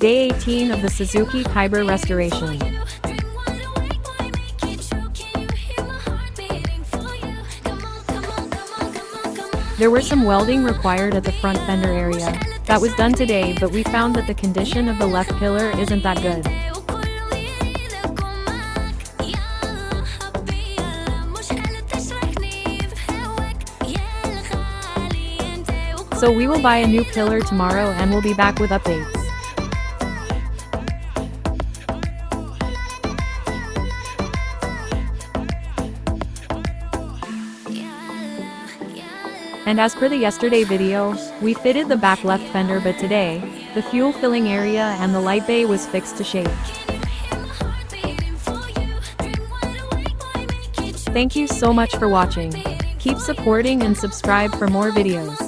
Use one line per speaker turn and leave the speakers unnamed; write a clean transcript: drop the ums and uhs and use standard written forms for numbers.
Day 18 of the Suzuki KHYBER restoration. There were some welding required at the front fender area. That was done today, but we found that the condition of the left pillar isn't that good. So we will buy a new pillar tomorrow and we'll be back with updates. And as per the yesterday video, we fitted the back left fender, but today, the fuel filling area and the light bay was fixed to shape. Thank you so much for watching. Keep supporting and subscribe for more videos.